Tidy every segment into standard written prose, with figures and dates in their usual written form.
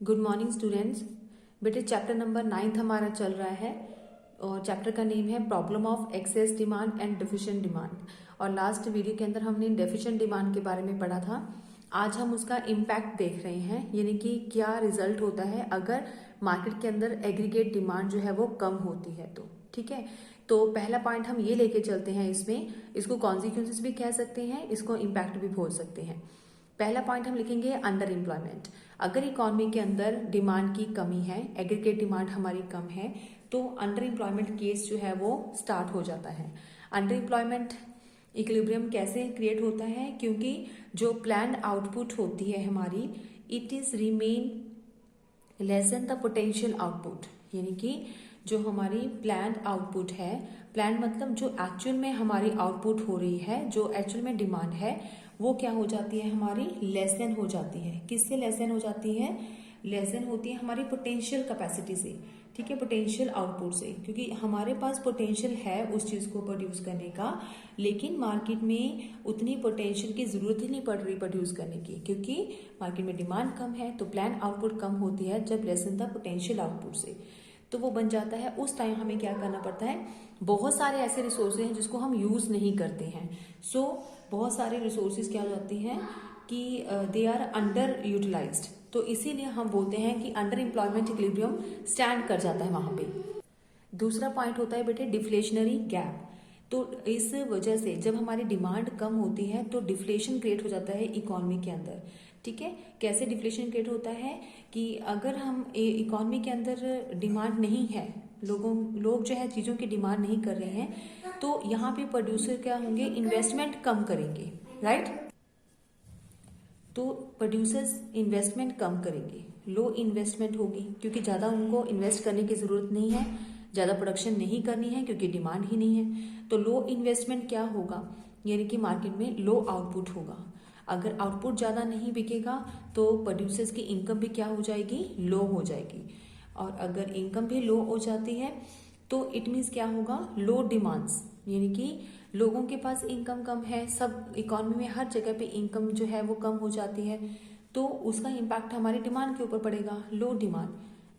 Good morning students. बेटे chapter number 9 हमारा चल रहा है और चैप्टर का नेम है problem of access demand and deficient demand. और लास्ट वीडियो के अंदर हमने डेफिशिएंट डिमांड के बारे में पढ़ा था। आज हम उसका इम्पैक्ट देख रहे हैं, यानी कि क्या रिजल्ट होता है अगर मार्केट के अंदर एग्रीगेट डिमांड जो है वो कम होती है तो। ठीक है, तो पहला पॉइंट हम ये लेके चलते हैं इसमें, इसको कॉन्सिक्वेंसेस भी कह सकते हैं, इसको इम्पैक्ट भी बोल सकते हैं। पहला पॉइंट हम लिखेंगे अंडर एम्प्लॉयमेंट। अगर इकोनॉमी के अंदर डिमांड की कमी है, एग्रीगेट डिमांड हमारी कम है, तो अंडर एम्प्लॉयमेंट केस जो है वो स्टार्ट हो जाता है। अंडर एम्प्लॉयमेंट इक्विलिब्रियम कैसे क्रिएट होता है? क्योंकि जो प्लान्ड आउटपुट होती है हमारी, it is remain less than the potential output. यानी कि जो हमारी प्लान्ड आउटपुट है, प्लान्ड मतलब जो एक्चुअल में हमारी आउटपुट हो रही है, जो एक्चुअल में डिमांड है, वो क्या हो जाती है हमारी लेस देन हो जाती है। किससे लेस देन हो जाती है? लेस देन होती है हमारी पोटेंशियल कैपेसिटी से। ठीक है, पोटेंशियल आउटपुट से, क्योंकि हमारे पास पोटेंशियल है उस चीज को प्रोड्यूस करने का, लेकिन मार्केट में उतनी पोटेंशियल की जरूरत ही नहीं पड़ रही प्रोड्यूस करने की, क्योंकि मार्केट में डिमांड कम है। तो प्लान आउटपुट कम होती है जब less than the potential output से, तो वो बन जाता है। उस टाइम हमें क्या करना पड़ता है? बहुत सारे ऐसे रिसोर्सेज हैं जिसको हम यूज नहीं करते हैं। सो बहुत सारे रिसोर्सेज क्या हो जाती हैं कि दे आर अंडर यूटिलाइज्ड, तो इसीलिए हम बोलते हैं कि अंडर एम्प्लॉयमेंट इक्विलिब्रियम स्टैंड कर जाता है वहां पे। दूसरा पॉइंट होता है बेटे डिफ्लेशनरी गैप। तो इस वजह से जब हमारी डिमांड कम होती है तो डिफ्लेशन क्रिएट हो जाता है इकोनॉमी के अंदर। ठीक है, कैसे डिफ्लेशन क्रिएट होता है कि अगर हम इकोनॉमी के अंदर डिमांड नहीं है, लोग जो है चीजों की डिमांड नहीं कर रहे हैं, तो यहाँ पे प्रोड्यूसर क्या होंगे? इन्वेस्टमेंट कम करेंगे, राइट? तो प्रोड्यूसर्स इन्वेस्टमेंट कम करेंगे, लो इन्वेस्टमेंट होगी, क्योंकि ज्यादा उनको इन्वेस्ट करने की जरूरत नहीं है, ज्यादा प्रोडक्शन नहीं करनी है क्योंकि डिमांड ही नहीं है। तो लो इन्वेस्टमेंट क्या होगा? यानी कि मार्केट में लो आउटपुट होगा। अगर आउटपुट ज्यादा नहीं बिकेगा तो प्रोड्यूसर्स की इनकम भी क्या हो जाएगी? लो हो जाएगी। और अगर इनकम भी लो हो जाती है तो इट मीन्स क्या होगा? लो डिमांड्स, यानी कि लोगों के पास इनकम कम है, सब इकोनॉमी में हर जगह पे इनकम जो है वो कम हो जाती है, तो उसका इम्पैक्ट हमारी डिमांड के ऊपर पड़ेगा, लो डिमांड।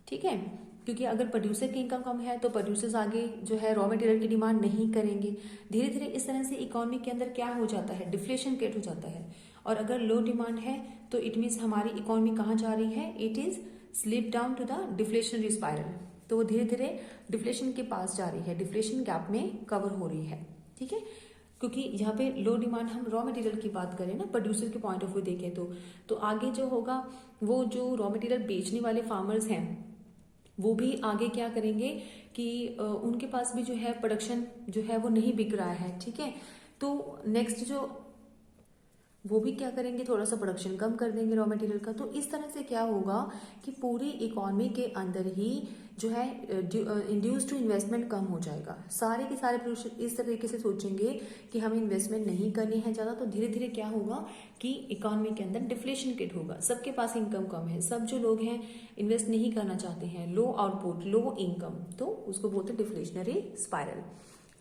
ठीक है, क्योंकि अगर प्रोड्यूसर की इनकम कम है तो प्रोड्यूसर्स आगे जो है रॉ मटेरियल की डिमांड नहीं करेंगे। धीरे धीरे इस तरह से इकोनॉमी के अंदर क्या हो जाता है? डिफ्लेशन क्रिएट हो जाता है। और अगर लो डिमांड है तो इट मीन्स हमारी इकोनॉमी कहाँ जा रही है? It is slip down to the deflationary spiral. तो वो धीरे धीरे डिफ्लेशन के पास जा रही है, डिफ्लेशन गैप में कवर हो रही है। ठीक है, क्योंकि यहाँ पे लो डिमांड, हम रॉ मटेरियल की बात करें ना, प्रोड्यूसर के पॉइंट ऑफ व्यू देखें तो आगे जो होगा, वो जो रॉ मटेरियल बेचने वाले फार्मर्स हैं वो भी आगे क्या करेंगे कि उनके पास भी जो है प्रोडक्शन जो है वो नहीं बिक रहा है। ठीक है, तो नेक्स्ट जो वो भी क्या करेंगे? थोड़ा सा प्रोडक्शन कम कर देंगे रॉ मटेरियल का। तो इस तरह से क्या होगा कि पूरी इकोनॉमी के अंदर ही जो है इंड्यूस टू इन्वेस्टमेंट कम हो जाएगा। सारे के सारे प्रोड्यूसर इस तरीके से सोचेंगे कि हमें इन्वेस्टमेंट नहीं करनी है ज्यादा, तो धीरे धीरे क्या होगा कि इकोनॉमी के अंदर डिफ्लेशन क्रिएट होगा। सबके पास इनकम कम है, सब जो लोग हैं इन्वेस्ट नहीं करना चाहते हैं, लो आउटपुट लो इनकम, तो उसको बोलते हैं डिफ्लेशनरी स्पाइरल।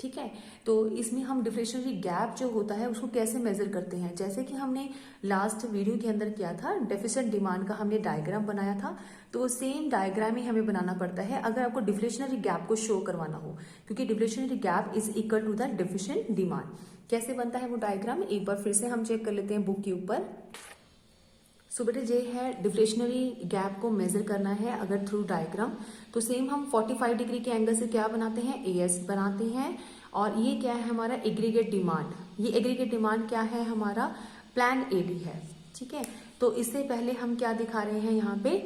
ठीक है, तो इसमें हम डिफ्लेशनरी गैप जो होता है उसको कैसे मेजर करते हैं? जैसे कि हमने लास्ट वीडियो के अंदर किया था, डेफिसिट डिमांड का हमने डायग्राम बनाया था, तो वो सेम डायग्राम ही हमें बनाना पड़ता है अगर आपको डिफ्लेशनरी गैप को शो करवाना हो, क्योंकि deflationary gap is equal to the deficient demand. कैसे बनता है वो डायग्राम? एक बार फिर से हम चेक कर लेते हैं बुक के ऊपर। सो बेटे ये है डिफ्लेशनरी गैप को मेजर करना है अगर थ्रू डायग्राम, तो सेम हम 45 डिग्री के एंगल से क्या बनाते हैं? एएस बनाते हैं। और ये क्या है हमारा? Aggregate demand. ये एग्रीगेट डिमांड क्या है? हमारा प्लान एडी है। ठीक है, तो इससे पहले हम क्या दिखा रहे हैं यहाँ पे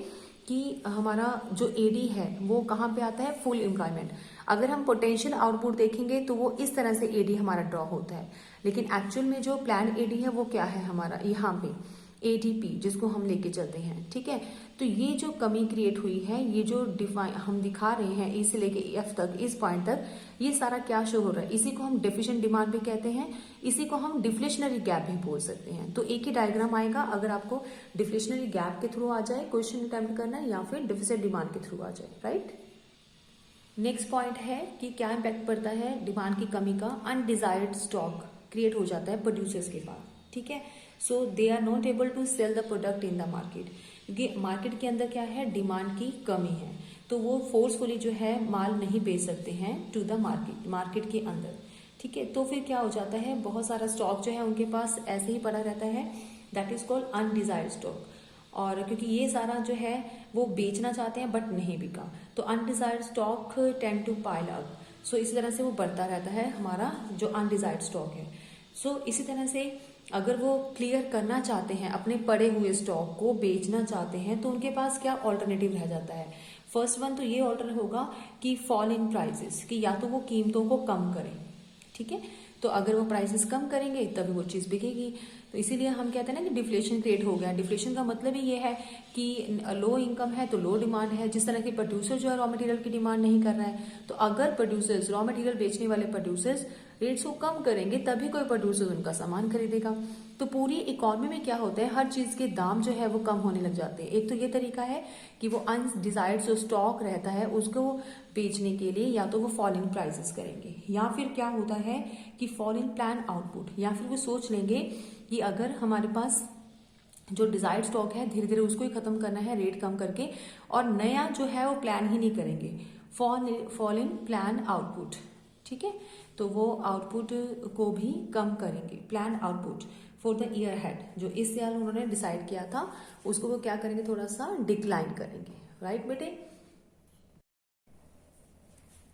कि हमारा जो एडी है वो कहाँ पे आता है? Full employment. अगर हम पोटेंशियल आउटपुट देखेंगे तो वो इस तरह से एडी हमारा ड्रॉ होता है, लेकिन एक्चुअल में जो प्लान एडी है वो क्या है हमारा? यहाँ पे एटीपी, जिसको हम लेके चलते हैं। ठीक है, तो ये जो कमी क्रिएट हुई है, ये जो डिफाइन हम दिखा रहे हैं ई से लेके एफ तक, इस पॉइंट तक, ये सारा क्या शो हो रहा है? इसी को हम डेफिशिएंट डिमांड भी कहते हैं, इसी को हम डिफ्लेशनरी गैप भी बोल सकते हैं। तो एक ही डायग्राम आएगा अगर आपको डिफ्लेशनरी गैप के थ्रू आ जाए क्वेश्चन अटेम्प्ट करना है, या फिर डेफिसिट डिमांड के थ्रू आ जाए, राइट? नेक्स्ट पॉइंट है कि क्या इम्पैक्ट पड़ता है डिमांड की कमी का? अनडिजायर्ड स्टॉक क्रिएट हो जाता है प्रोड्यूसर्स के पास। ठीक है, so they are not able to sell the product in the market. क्योंकि मार्केट के अंदर क्या है, डिमांड की कमी है, तो वो फोर्सफुली जो है माल नहीं बेच सकते हैं टू द मार्केट के अंदर। ठीक है, तो फिर क्या हो जाता है, बहुत सारा स्टॉक जो है उनके पास ऐसे ही पड़ा रहता है, that is called undesired stock. और क्योंकि ये सारा जो है वो बेचना चाहते हैं बट नहीं बिका, तो undesired stock tend to pile up. So इसी तरह से वो बढ़ता रहता है हमारा जो अनडिजायर्ड स्टॉक है। सो इसी तरह से अगर वो क्लियर करना चाहते हैं, अपने पड़े हुए स्टॉक को बेचना चाहते हैं, तो उनके पास क्या ऑल्टरनेटिव रह जाता है। फर्स्ट वन तो ये ऑल्टर होगा कि फॉल इन प्राइसेस, कि या तो वो कीमतों को कम करें। ठीक है, तो अगर वो प्राइसेस कम करेंगे तभी वो चीज़ बिकेगी। तो इसीलिए हम कहते हैं ना कि डिफ्लेशन क्रिएट हो गया। डिफ्लेशन का मतलब ही ये है कि लो इनकम है तो लो डिमांड है। जिस तरह के प्रोड्यूसर जो है रॉ मटेरियल की डिमांड नहीं कर रहा है, तो अगर प्रोड्यूसर्स, रॉ मटेरियल बेचने वाले प्रोड्यूसर्स रेट्स को कम करेंगे तभी कोई प्रोड्यूसर उनका सामान खरीदेगा। तो पूरी इकोनॉमी में क्या होता है, हर चीज के दाम जो है वो कम होने लग जाते हैं। एक तो ये तरीका है कि वो अनडिजायर्ड जो स्टॉक रहता है उसको बेचने के लिए या तो वो फॉल इन प्राइसेस करेंगे, या फिर क्या होता है कि फॉल इन प्लान आउटपुट, या फिर वो सोच लेंगे कि अगर हमारे पास जो डिजायर्ड स्टॉक है धीरे धीरे उसको ही खत्म करना है रेट कम करके, और नया जो है वो प्लान ही नहीं करेंगे, फॉल इन प्लान आउटपुट। ठीक है, तो वो आउटपुट को भी कम करेंगे, plan output for the year head. जो इस साल उन्होंने डिसाइड किया था उसको वो क्या करेंगे, थोड़ा सा डिक्लाइन करेंगे। राइट बेटे।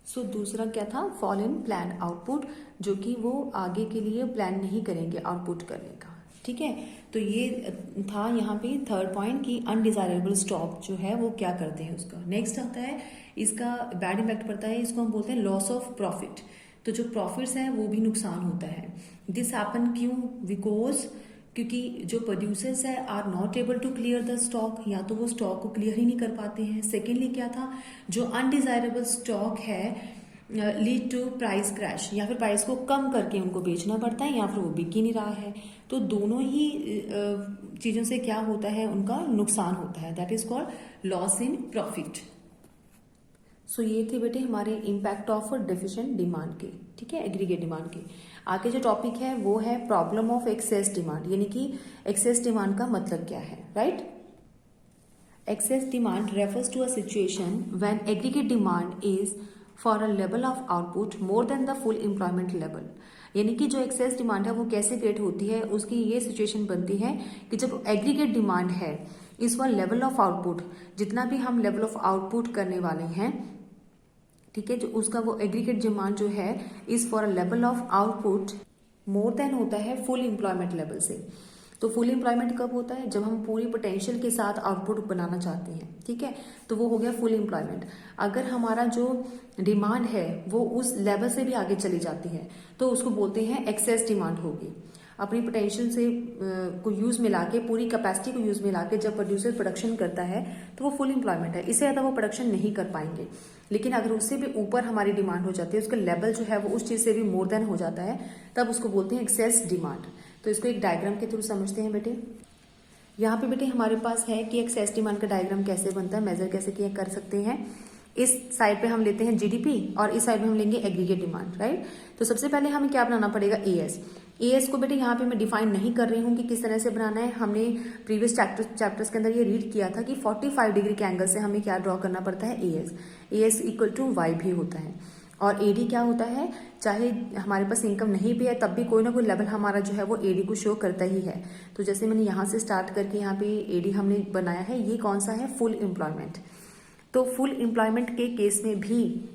सो दूसरा क्या था, फॉल इन प्लान आउटपुट, जो कि वो आगे के लिए प्लान नहीं करेंगे आउटपुट करने का। ठीक है, तो ये था यहाँ पे थर्ड पॉइंट कि अनडिजायरेबल स्टॉक जो है वो क्या करते हैं उसका। नेक्स्ट आता है इसका बैड इम्पैक्ट पड़ता है, इसको हम बोलते हैं लॉस ऑफ प्रॉफिट। तो जो प्रॉफिट्स हैं वो भी नुकसान होता है। दिस हैपन क्यों, बिकॉज क्योंकि जो प्रोड्यूसर्स है are not able to clear the stock, या तो वो स्टॉक को क्लियर ही नहीं कर पाते हैं। सेकेंडली क्या था, जो अनडिजायरेबल स्टॉक है लीड टू प्राइस क्रैश, या फिर प्राइस को कम करके उनको बेचना पड़ता है, या फिर वो बिक ही नहीं रहा है। तो दोनों ही चीजों से क्या होता है, उनका नुकसान होता है, that is called loss in profit. So ये थे बेटे हमारे इम्पैक्ट ऑफ डेफिशिएंट डिमांड के। ठीक है, एग्रीगेट डिमांड के। आगे जो टॉपिक है वो है प्रॉब्लम ऑफ एक्सेस डिमांड, यानी कि एक्सेस डिमांड का मतलब क्या है। Right, excess demand refers to a situation when aggregate demand is for a level of output more than the full employment level. यानी कि जो एक्सेस डिमांड है वो कैसे क्रिएट होती है, उसकी ये सिचुएशन बनती है कि जब एग्रीगेट डिमांड है इस फॉर लेवल ऑफ आउटपुट, जितना भी हम लेवल ऑफ आउटपुट करने वाले हैं, ठीक है, जो उसका वो एग्रीगेट डिमांड जो है is for a level of output more then होता है फुल एम्प्लॉयमेंट लेवल से। तो फुल एम्प्लॉयमेंट कब होता है, जब हम पूरी पोटेंशियल के साथ आउटपुट बनाना चाहते हैं। ठीक है, तो वो हो गया फुल एम्प्लॉयमेंट। अगर हमारा जो डिमांड है वो उस लेवल से भी आगे चली जाती है तो उसको बोलते हैं एक्सेस डिमांड होगी। अपनी पोटेंशियल से को यूज मिला के, पूरी कैपेसिटी को यूज मिला के जब प्रोड्यूसर प्रोडक्शन करता है तो वो फुल एम्प्लॉयमेंट है। इससे ज्यादा वो प्रोडक्शन नहीं कर पाएंगे। लेकिन अगर उससे भी ऊपर हमारी डिमांड हो जाती है, उसका लेवल जो है वो उस चीज से भी मोर देन हो जाता है, तब उसको बोलते हैं एक्सेस डिमांड। तो इसको एक डायग्राम के थ्रू समझते हैं बेटे। यहाँ पे बेटे हमारे पास है कि एक्सेस डिमांड का डायग्राम कैसे बनता है, मेजर कैसे किया कर सकते हैं। इस साइड पे हम लेते हैं जीडीपी और इस साइड में हम लेंगे एग्रीगेट डिमांड। राइट, तो सबसे पहले हमें क्या बनाना पड़ेगा, एएस। एएस को बेटे यहाँ पे मैं डिफाइन नहीं कर रही हूँ कि किस तरह से बनाना है। हमने प्रीवियस चैप्टर्स के अंदर ये रीड किया था कि 45 डिग्री के एंगल से हमें क्या ड्रॉ करना पड़ता है, AS. AS equal to Y भी होता है। और एडी क्या होता है, चाहे हमारे पास इनकम नहीं भी है तब भी कोई ना कोई लेवल हमारा जो है वो एडी को शो करता ही है। तो जैसे मैंने यहाँ से स्टार्ट करके यहाँ पे एडी हमने बनाया है, ये कौन सा है, फुल एम्प्लॉयमेंट। तो फुल एम्प्लॉयमेंट के केस में भी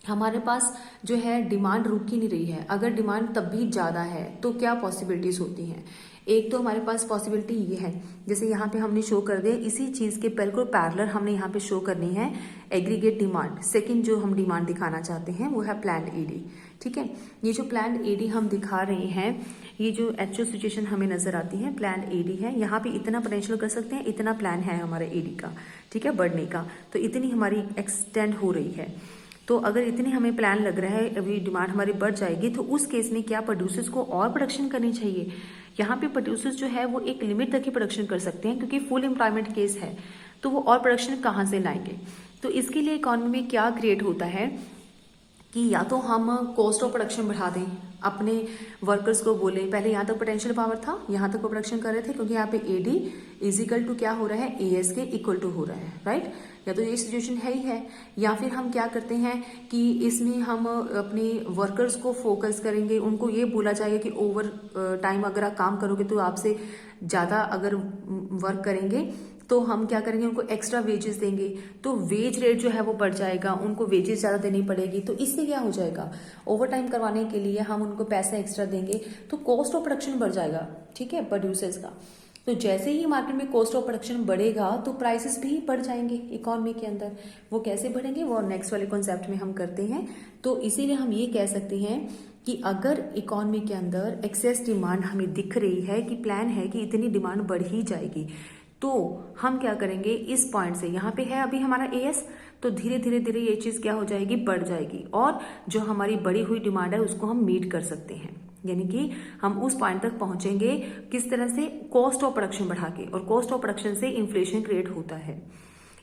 हमारे पास जो है डिमांड रुक ही नहीं रही है। अगर डिमांड तब भी ज्यादा है तो क्या पॉसिबिलिटीज होती हैं। एक तो हमारे पास पॉसिबिलिटी ये है, जैसे यहाँ पे हमने शो कर दिया, इसी चीज के बिल्कुल पैरेलल हमने यहाँ पे शो करनी है एग्रीगेट डिमांड। सेकंड जो हम डिमांड दिखाना चाहते हैं वो है प्लान्ड एडी। ठीक है, ये जो प्लान्ड एडी हम दिखा रहे हैं, ये जो एक्चुअल सिचुएशन हमें नजर आती है प्लान्ड एडी है। यहाँ पे इतना पोटेंशियल कर सकते हैं, इतना प्लान है हमारे एडी का, ठीक है, बढ़ने का, तो इतनी हमारी एक्सटेंड हो रही है। तो अगर इतने हमें प्लान लग रहा है, अभी डिमांड हमारी बढ़ जाएगी, तो उस केस में क्या प्रोड्यूसर्स को और प्रोडक्शन करनी चाहिए। यहाँ पे प्रोड्यूसर्स जो है वो एक लिमिट तक ही प्रोडक्शन कर सकते हैं, क्योंकि फुल एम्प्लॉयमेंट केस है, तो वो और प्रोडक्शन कहाँ से लाएंगे। तो इसके लिए इकोनॉमी में क्या क्रिएट होता है कि या तो हम कॉस्ट ऑफ प्रोडक्शन बढ़ा दें, अपने वर्कर्स को बोले, पहले यहाँ तक पोटेंशियल पावर था, यहाँ तक वो प्रोडक्शन कर रहे थे, क्योंकि यहाँ पे एडी इजिकल टू क्या हो रहा है, एएस के इक्वल टू हो रहा है, राइट। या तो ये सिचुएशन है ही है, या फिर हम क्या करते हैं कि इसमें हम अपने वर्कर्स को फोकस करेंगे, उनको ये बोला जाएगा कि ओवर टाइम अगर आप काम करोगे तो आपसे ज़्यादा अगर वर्क करेंगे तो हम क्या करेंगे, उनको एक्स्ट्रा वेजेस देंगे, तो वेज रेट जो है वो बढ़ जाएगा, उनको वेजेस ज़्यादा देनी पड़ेगी, तो इससे क्या हो जाएगा, ओवर टाइम करवाने के लिए हम उनको पैसा एक्स्ट्रा देंगे तो कॉस्ट ऑफ प्रोडक्शन बढ़ जाएगा, ठीक है, प्रोड्यूसर्स का। तो जैसे ही मार्केट में कॉस्ट ऑफ प्रोडक्शन बढ़ेगा तो प्राइसेस भी बढ़ जाएंगे इकोनॉमी के अंदर। वो कैसे बढ़ेंगे वो नेक्स्ट वाले कॉन्सेप्ट में हम करते हैं। तो इसीलिए हम ये कह सकते हैं कि अगर इकोनॉमी के अंदर एक्सेस डिमांड हमें दिख रही है कि प्लान है कि इतनी डिमांड बढ़ ही जाएगी, तो हम क्या करेंगे, इस पॉइंट से यहाँ पे है अभी हमारा एएस, तो धीरे धीरे धीरे ये चीज़ क्या हो जाएगी, बढ़ जाएगी, और जो हमारी बढ़ी हुई डिमांड है उसको हम मीट कर सकते हैं। यानी कि हम उस पॉइंट तक पहुंचेंगे किस तरह से, कॉस्ट ऑफ प्रोडक्शन बढ़ा के, और कॉस्ट ऑफ प्रोडक्शन से इन्फ्लेशन क्रिएट होता है।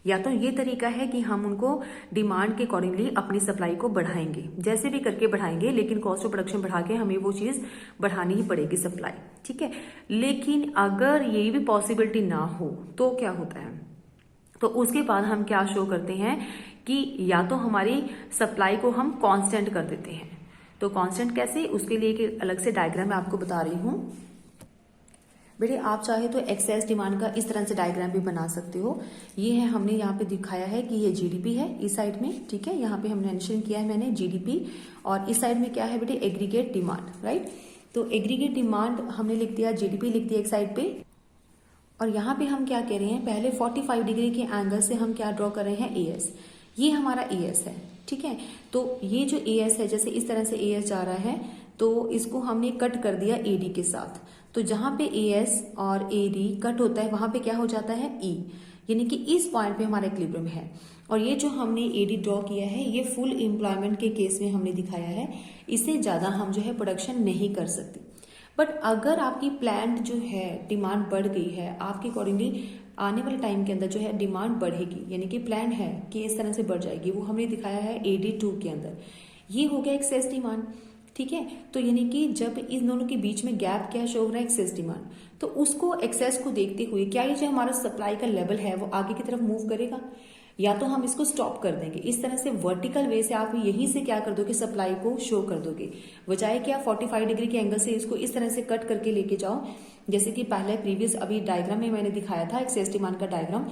या तो ये तरीका है कि हम उनको डिमांड के अकॉर्डिंगली अपनी सप्लाई को बढ़ाएंगे, जैसे भी करके बढ़ाएंगे, लेकिन कॉस्ट ऑफ प्रोडक्शन बढ़ा के हमें वो चीज़ बढ़ानी ही पड़ेगी सप्लाई, ठीक है। लेकिन अगर ये भी पॉसिबिलिटी ना हो तो क्या होता है, तो उसके बाद हम क्या शो करते हैं कि या तो हमारी सप्लाई को हम कांस्टेंट कर देते हैं। तो कांस्टेंट कैसे, उसके लिए एक अलग से डायग्राम मैं आपको बता रही हूँ। बेटे आप चाहे तो एक्सेस डिमांड का इस तरह से डायग्राम भी बना सकते हो। ये है, हमने यहाँ पे दिखाया है कि ये जीडीपी है इस साइड में, ठीक है, यहाँ पे हमने मेंशन किया है मैंने जीडीपी, और इस साइड में क्या है बेटे, एग्रीगेट डिमांड, राइट। तो एग्रीगेट डिमांड हमने लिख दिया, जीडीपी लिख दिया एक साइड पे, और यहाँ पे हम क्या कह रहे हैं, पहले 45 डिग्री के एंगल से हम क्या ड्रॉ कर रहे हैं, एएस, ये हमारा एएस है, ठीक है। तो ये जो एएस है, जैसे इस तरह से एएस जा रहा है, तो इसको हमने कट कर दिया एडी के साथ। तो जहां पे एएस और एडी कट होता है वहां पे क्या हो जाता है, ई, यानी कि इस पॉइंट पे हमारा इक्विलिब्रियम है। और ये जो हमने एडी ड्रॉ किया है ये फुल एम्प्लॉयमेंट के केस में हमने दिखाया है, इससे ज्यादा हम जो है प्रोडक्शन नहीं कर सकते। बट अगर आपकी प्लांट जो है डिमांड बढ़ गई है, आपके अकॉर्डिंगली आने वाले टाइम के अंदर जो है डिमांड बढ़ेगी, यानी कि प्लान है कि इस तरह से बढ़ जाएगी, वो हमने दिखाया है AD2 के अंदर। ये हो गया एक्सेस डिमांड, ठीक है। तो यानी कि जब इन दोनों के बीच में गैप क्या शो हो रहा है, एक्सेस डिमांड, तो उसको एक्सेस को देखते हुए क्या ये जो हमारा सप्लाई का लेवल है वो आगे की तरफ मूव करेगा, या तो हम इसको स्टॉप कर देंगे। इस तरह से वर्टिकल वे से आप यहीं से क्या कर दोगे, सप्लाई को शो कर दोगे, बजाय कि आप 45 डिग्री के एंगल से इसको इस तरह से कट करके लेके जाओ, जैसे कि पहले प्रीवियस अभी डायग्राम में मैंने दिखाया था एक्सेस डिमांड का डायग्राम।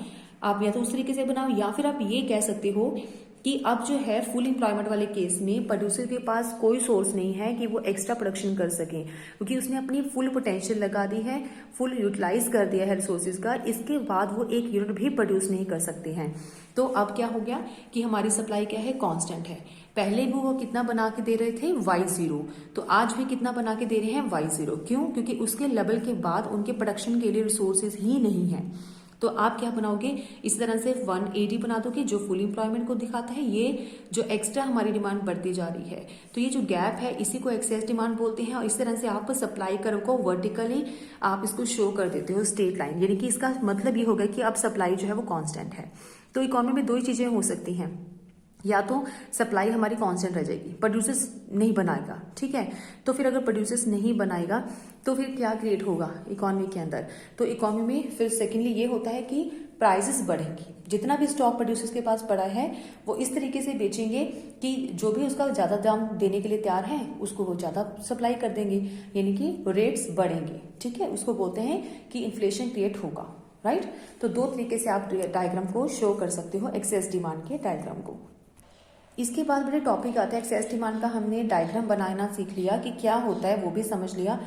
आप या तो उस तरीके से बनाओ, या फिर आप ये कह सकते हो कि अब जो है फुल एम्प्लॉयमेंट वाले केस में प्रोड्यूसर के पास कोई सोर्स नहीं है कि वो एक्स्ट्रा प्रोडक्शन कर सके, क्योंकि उसने अपनी फुल पोटेंशियल लगा दी है, फुल यूटिलाइज कर दिया है रिसोर्सेज का, इसके बाद वो एक यूनिट भी प्रोड्यूस नहीं कर सकते हैं। तो अब क्या हो गया कि हमारी सप्लाई क्या है, कांस्टेंट है। पहले भी वो कितना बना के दे रहे थे, Y0, तो आज भी कितना बना के दे रहे हैं, Y0। क्यों? क्योंकि उसके लेवल के बाद उनके प्रोडक्शन के लिए रिसोर्सेज ही नहीं है। तो आप क्या बनाओगे, इस तरह से 180 बना दोगे जो फुल एम्प्लॉयमेंट को दिखाता है, ये जो एक्स्ट्रा हमारी डिमांड बढ़ती जा रही है, तो ये जो गैप है इसी को एक्सेस डिमांड बोलते हैं। और इस तरह से आप सप्लाई कर्व को वर्टिकली आप इसको शो कर देते हो, स्ट्रेट लाइन, यानी कि इसका मतलब ये होगा कि अब सप्लाई जो है वो कांस्टेंट है। तो इकोनॉमी में दो ही चीजें हो सकती हैं, या तो सप्लाई हमारी कांस्टेंट रह जाएगी, प्रोड्यूसर्स नहीं बनाएगा, ठीक है। तो फिर अगर प्रोड्यूसर्स नहीं बनाएगा तो फिर क्या क्रिएट होगा इकोनॉमी के अंदर, तो इकोनॉमी में फिर सेकेंडली ये होता है कि प्राइसेस बढ़ेंगी। जितना भी स्टॉक प्रोड्यूसर्स के पास पड़ा है वो इस तरीके से बेचेंगे कि जो भी उसका ज्यादा दाम देने के लिए तैयार है उसको वो ज्यादा सप्लाई कर देंगे, यानी कि रेट्स बढ़ेंगे, ठीक है। उसको बोलते हैं कि इन्फ्लेशन क्रिएट होगा, राइट। तो दो तरीके से आप डायग्राम को शो कर सकते हो, एक्सेस डिमांड के डायग्राम को। इसके बाद बड़े टॉपिक आते हैं एक्सेस डिमांड का, हमने डायग्राम बनाना सीख लिया कि क्या होता है, वो भी समझ लिया।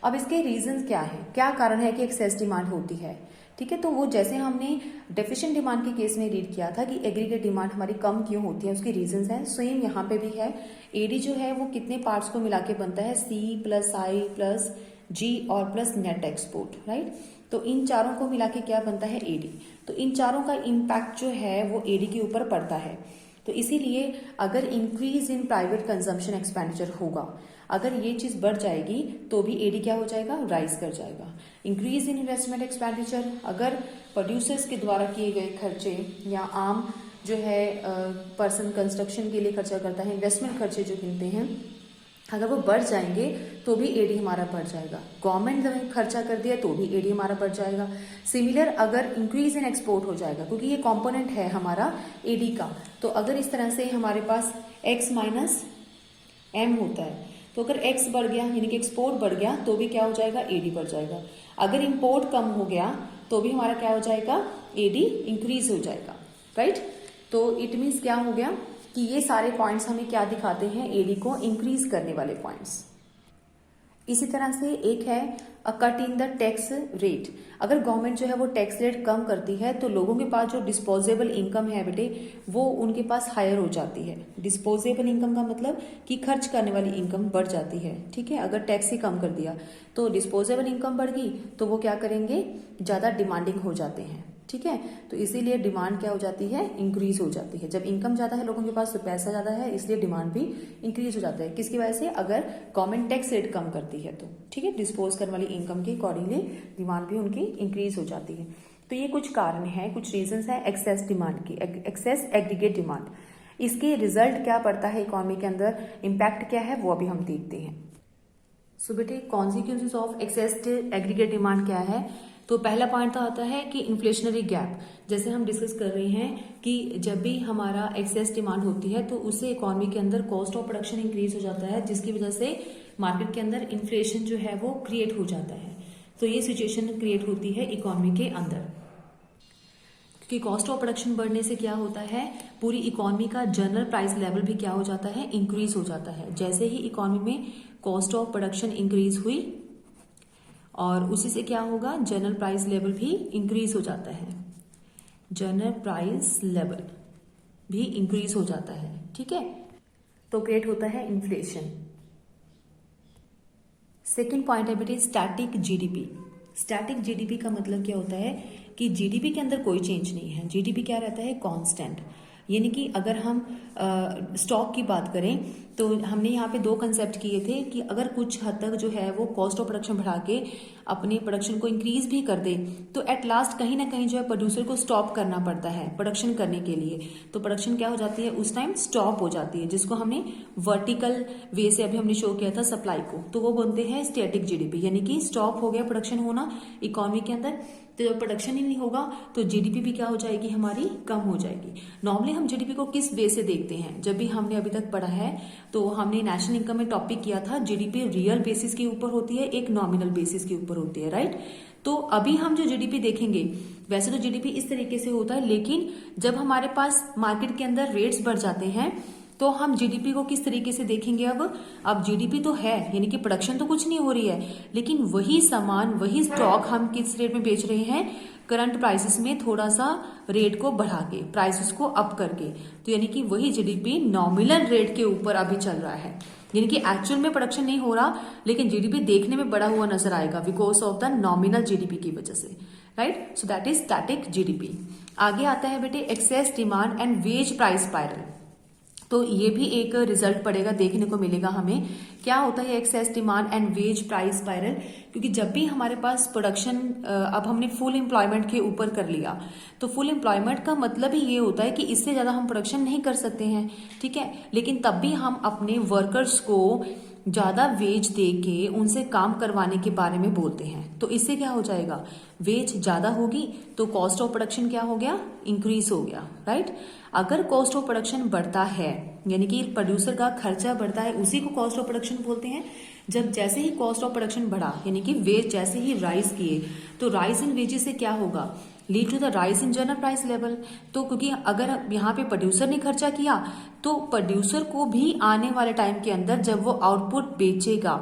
अब इसके रीजंस क्या है, क्या कारण है कि एक्सेस डिमांड होती है, ठीक है। तो वो जैसे हमने डेफिशिएंट डिमांड के केस में रीड किया था कि एग्रीगेट डिमांड हमारी कम क्यों होती है, उसके रीजंस हैं। सेम यहाँ पे भी है। एडी जो है वो कितने पार्ट्स को मिला के बनता है, C plus I plus G और प्लस नेट एक्सपोर्ट, राइट। तो इन चारों को मिला के क्या बनता है, एडी। तो इन चारों का इम्पैक्ट जो है वो एडी के ऊपर पड़ता है। तो इसीलिए अगर increase in private consumption expenditure होगा, अगर ये चीज बढ़ जाएगी तो भी एडी क्या हो जाएगा, राइज कर जाएगा। इंक्रीज इन इन्वेस्टमेंट एक्सपेंडिचर, अगर प्रोड्यूसर्स के द्वारा किए गए खर्चे या आम जो है पर्सन कंस्ट्रक्शन के लिए खर्चा करता है, इन्वेस्टमेंट खर्चे जो गिनते हैं, अगर वो बढ़ जाएंगे तो भी एडी हमारा बढ़ जाएगा। गवर्नमेंट ने खर्चा कर दिया तो भी एडी हमारा बढ़ जाएगा। सिमिलर अगर इंक्रीज इन एक्सपोर्ट हो जाएगा, क्योंकि ये कंपोनेंट है हमारा एडी का, तो अगर इस तरह से हमारे पास x माइनस एम होता है, तो अगर x बढ़ गया यानी कि एक्सपोर्ट बढ़ गया तो भी क्या हो जाएगा, एडी बढ़ जाएगा। अगर इम्पोर्ट कम हो गया तो भी हमारा क्या हो जाएगा, एडी इंक्रीज हो जाएगा, राइट। तो इट मीन्स क्या हो गया कि ये सारे पॉइंट्स हमें क्या दिखाते हैं, एडी को इंक्रीज करने वाले पॉइंट्स। इसी तरह से एक है अ cut in the tax rate. अगर गवर्नमेंट जो है वो टैक्स रेट कम करती है तो लोगों के पास जो डिस्पोजेबल इनकम है बेटे वो उनके पास हायर हो जाती है। डिस्पोजेबल इनकम का मतलब कि खर्च करने वाली इनकम बढ़ जाती है, ठीक है। अगर टैक्स ही कम कर दिया तो डिस्पोजेबल इनकम बढ़ गई तो वो क्या करेंगे, ज्यादा डिमांडिंग हो जाते हैं, ठीक है। तो इसीलिए डिमांड क्या हो जाती है, इंक्रीज हो जाती है। जब इनकम ज्यादा है लोगों के पास तो पैसा ज्यादा है, इसलिए डिमांड भी इंक्रीज हो जाता है। किसकी वजह से, अगर गवर्नमेंट टैक्स रेट कम करती है तो, ठीक है। डिस्पोज करने वाली इनकम के अकॉर्डिंगली डिमांड भी उनकी इंक्रीज हो जाती है। तो ये कुछ कारण है, कुछ रीजंस है एक्सेस डिमांड की, एक्सेस एग्रीगेट डिमांड। इसके रिजल्ट क्या पड़ता है इकोनॉमी के अंदर, इम्पैक्ट क्या है वो अभी हम देखते हैं। सो बेटे consequences of excess aggregate demand क्या है, तो पहला पॉइंट तो आता है कि इन्फ्लेशनरी गैप। जैसे हम डिस्कस कर रहे हैं कि जब भी हमारा एक्सेस डिमांड होती है तो उससे इकोनॉमी के अंदर कॉस्ट ऑफ प्रोडक्शन इंक्रीज हो जाता है, जिसकी वजह से मार्केट के अंदर इन्फ्लेशन जो है वो क्रिएट हो जाता है। तो ये सिचुएशन क्रिएट होती है इकोनॉमी के अंदर, क्योंकि कॉस्ट ऑफ प्रोडक्शन बढ़ने से क्या होता है, पूरी इकोनॉमी का जनरल प्राइस लेवल भी क्या हो जाता है, इंक्रीज हो जाता है। जैसे ही इकोनॉमी में कॉस्ट ऑफ प्रोडक्शन इंक्रीज हुई और उसी से क्या होगा, जनरल प्राइस लेवल भी इंक्रीज हो जाता है, जनरल प्राइस लेवल भी इंक्रीज हो जाता है, ठीक है। तो क्रिएट होता है इन्फ्लेशन। सेकेंड पॉइंट है बेटे स्टैटिक जीडीपी। स्टैटिक जीडीपी का मतलब क्या होता है कि जीडीपी के अंदर कोई चेंज नहीं है, जीडीपी क्या रहता है, कांस्टेंट। यानी कि अगर हम स्टॉक की बात करें तो हमने यहाँ पे दो कंसेप्ट किए थे कि अगर कुछ हद तक जो है वो कॉस्ट ऑफ प्रोडक्शन बढ़ा के अपने प्रोडक्शन को इंक्रीज भी कर दे तो एट लास्ट कहीं ना कहीं जो है प्रोड्यूसर को स्टॉप करना पड़ता है प्रोडक्शन करने के लिए। तो प्रोडक्शन क्या हो जाती है, उस टाइम स्टॉप हो जाती है, जिसको हमने वर्टिकल वे से अभी हमने शो किया था सप्लाई को, तो वो बोलते हैं स्टैटिक जीडीपी। यानी कि स्टॉप हो गया प्रोडक्शन होना इकोनॉमी के अंदर, तो जब प्रोडक्शन ही नहीं होगा तो जीडीपी भी क्या हो जाएगी, हमारी कम हो जाएगी। नॉर्मली हम जीडीपी को किस वे से देखते हैं, जब भी हमने अभी तक पढ़ा है तो हमने नेशनल इनकम में टॉपिक किया था जीडीपी रियल बेसिस के ऊपर होती है, एक नॉमिनल बेसिस के ऊपर होती है, राइट। तो अभी हम जो जीडीपी देखेंगे, वैसे तो जीडीपी इस तरीके से होता है, लेकिन जब हमारे पास मार्केट के अंदर रेट्स बढ़ जाते हैं तो हम जीडीपी को किस तरीके से देखेंगे। अब जीडीपी तो है, यानी कि प्रोडक्शन तो कुछ नहीं हो रही है, लेकिन वही सामान वही स्टॉक हम किस रेट में बेच रहे हैं, करंट प्राइसेस में थोड़ा सा रेट को बढ़ा के, प्राइसेस को अप करके। तो यानी कि वही जीडीपी नॉमिनल रेट के ऊपर अभी चल रहा है, यानी कि एक्चुअल में प्रोडक्शन नहीं हो रहा लेकिन जीडीपी देखने में बढ़ा हुआ नजर आएगा because of the nominal GDP की वजह से, right. So that is static GDP. आगे आता है बेटे excess demand and wage price spiral. तो ये भी एक रिजल्ट पड़ेगा, देखने को मिलेगा हमें क्या होता है excess demand and wage price spiral. क्योंकि जब भी हमारे पास प्रोडक्शन, अब हमने फुल एम्प्लॉयमेंट के ऊपर कर लिया, तो फुल एम्प्लॉयमेंट का मतलब ही ये होता है कि इससे ज्यादा हम प्रोडक्शन नहीं कर सकते हैं, ठीक है। लेकिन तब भी हम अपने वर्कर्स को ज्यादा वेज दे के उनसे काम करवाने के बारे में बोलते हैं। तो इससे क्या हो जाएगा, वेज ज्यादा होगी तो कॉस्ट ऑफ प्रोडक्शन क्या हो गया, इंक्रीज हो गया, राइट। अगर कॉस्ट ऑफ प्रोडक्शन बढ़ता है यानी कि प्रोड्यूसर का खर्चा बढ़ता है, उसी को कॉस्ट ऑफ प्रोडक्शन बोलते हैं। जब जैसे ही कॉस्ट ऑफ प्रोडक्शन बढ़ा यानी कि वेज जैसे ही राइज किए तो राइज इन वेजेस से क्या होगा, lead to the rise in general price level. तो क्योंकि अगर यहाँ पे प्रोड्यूसर ने खर्चा किया तो प्रोड्यूसर को भी आने वाले टाइम के अंदर जब वो आउटपुट बेचेगा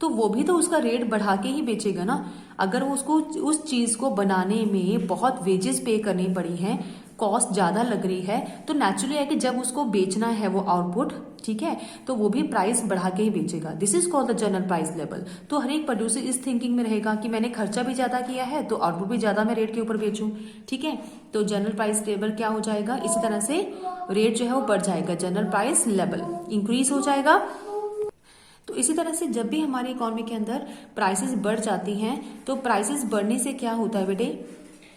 तो वो भी तो उसका रेट बढ़ा के ही बेचेगा ना। अगर उसको उस चीज को बनाने में बहुत वेजेस पे करनी पड़ी हैं, कॉस्ट ज्यादा लग रही है, तो नेचुरली है कि जब उसको बेचना है वो आउटपुट, ठीक है, तो वो भी प्राइस बढ़ा के ही बेचेगा। This is called the general price level. तो हर एक प्रोड्यूसर इस थिंकिंग में रहेगा कि मैंने खर्चा भी ज्यादा किया है तो आउटपुट भी ज्यादा मैं रेट के ऊपर बेचूं, ठीक है। तो जनरल प्राइस लेवल क्या हो जाएगा, इसी तरह से रेट जो है वो बढ़ जाएगा, जनरल प्राइस लेवल इंक्रीज हो जाएगा। तो इसी तरह से जब भी हमारी इकोनॉमी के अंदर प्राइसेस बढ़ जाती हैं तो प्राइसेस बढ़ने से क्या होता है बेटे,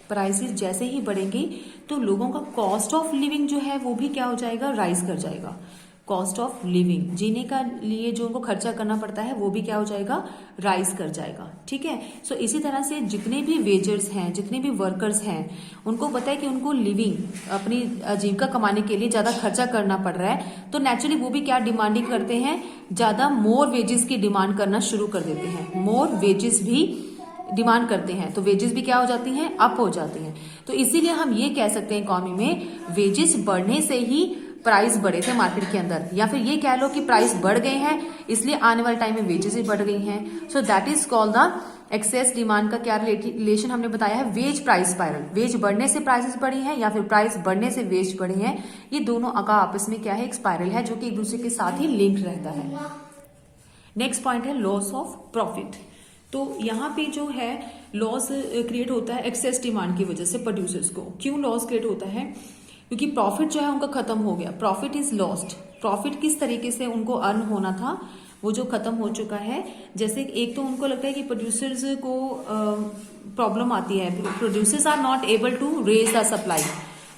प्राइसेस जैसे ही बढ़ेंगे तो लोगों का कॉस्ट ऑफ लिविंग जो है वो भी क्या हो जाएगा, राइज कर जाएगा। कॉस्ट ऑफ लिविंग, जीने का लिए जो उनको खर्चा करना पड़ता है वो भी क्या हो जाएगा, राइज कर जाएगा। ठीक है, सो इसी तरह से जितने भी वेजर्स हैं, जितने भी वर्कर्स हैं, उनको पता है कि उनको लिविंग, अपनी आजीविका कमाने के लिए ज्यादा खर्चा करना पड़ रहा है, तो नेचुरली वो भी क्या डिमांडिंग करते हैं, ज्यादा मोर वेजेस की डिमांड करना शुरू कर देते हैं, मोर वेजेस भी डिमांड करते हैं, तो वेजेस भी क्या हो जाती हैं, अप हो जाती हैं। तो इसीलिए हम ये कह सकते हैं इकोनॉमी में वेजेस बढ़ने से ही प्राइस बढ़े थे मार्केट के अंदर, या फिर ये कह लो कि प्राइस बढ़ गए हैं इसलिए आने वाले टाइम में वेजेस भी बढ़ गई हैं। सो that is called the excess demand का क्या रिलेशन हमने बताया है, वेज प्राइस स्पाइरल। वेज बढ़ने से प्राइसेस बढ़ी हैं या फिर प्राइस बढ़ने से वेज बढ़े हैं, ये दोनों का आपस में क्या है, एक स्पाइरल है जो कि एक दूसरे के साथ ही लिंक रहता है। नेक्स्ट पॉइंट है लॉस ऑफ प्रॉफिट। तो यहाँ पे जो है लॉस क्रिएट होता है एक्सेस डिमांड की वजह से प्रोड्यूसर्स को। क्यों लॉस क्रिएट होता है, क्योंकि प्रॉफिट जो है उनका खत्म हो गया, प्रॉफिट इज लॉस्ट। प्रॉफिट किस तरीके से उनको अर्न होना था वो जो खत्म हो चुका है। जैसे एक तो उनको लगता है कि प्रोड्यूसर्स को प्रॉब्लम आती है, producers are not able to raise the supply.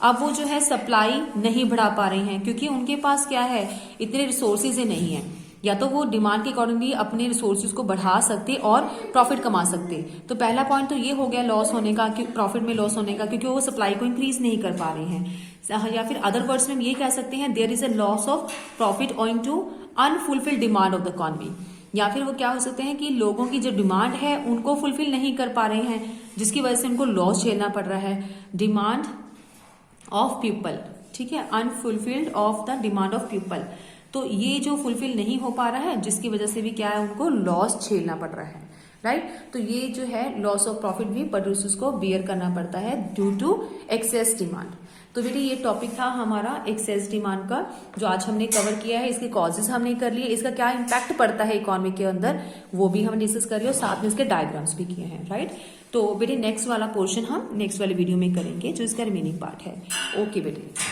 अब वो जो है सप्लाई नहीं बढ़ा पा रहे हैं क्योंकि उनके पास क्या है, इतने रिसोर्सेज ही नहीं है। या तो वो डिमांड के अकॉर्डिंगली अपने रिसोर्सेज को बढ़ा सकते और प्रॉफिट कमा सकते। तो पहला पॉइंट तो ये हो गया लॉस होने का, कि प्रॉफिट में लॉस होने का, क्योंकि वो सप्लाई को इंक्रीज नहीं कर पा रहे हैं। या फिर अदर वर्ड्स में हम ये कह सकते हैं there is a loss of profit owing to unfulfilled demand of the economy. या फिर वो क्या हो सकते हैं कि लोगों की जो डिमांड है उनको फुलफिल नहीं कर पा रहे हैं, जिसकी वजह से उनको लॉस झेलना पड़ रहा है। डिमांड ऑफ पीपल, ठीक है, unfulfilled of the demand of people. तो ये जो फुलफिल नहीं हो पा रहा है जिसकी वजह से भी क्या है, उनको लॉस झेलना पड़ रहा है, राइट। तो ये जो है लॉस ऑफ प्रॉफिट भी प्रोड्यूसर्स को बियर करना पड़ता है ड्यू टू एक्सेस डिमांड। तो बेटे ये टॉपिक था हमारा एक्सेस डिमांड का, जो आज हमने कवर किया है। इसके कॉजेज हमने कर लिए, इसका क्या इम्पैक्ट पड़ता है इकोनॉमी के अंदर वो भी हमने डिस्कस कर लिया, और साथ में इसके डायग्राम्स भी किए हैं, राइट। तो बेटे नेक्स्ट वाला पोर्शन हम नेक्स्ट वाले वीडियो में करेंगे, जो इसका रिमेनिंग पार्ट है। ओके बेटे।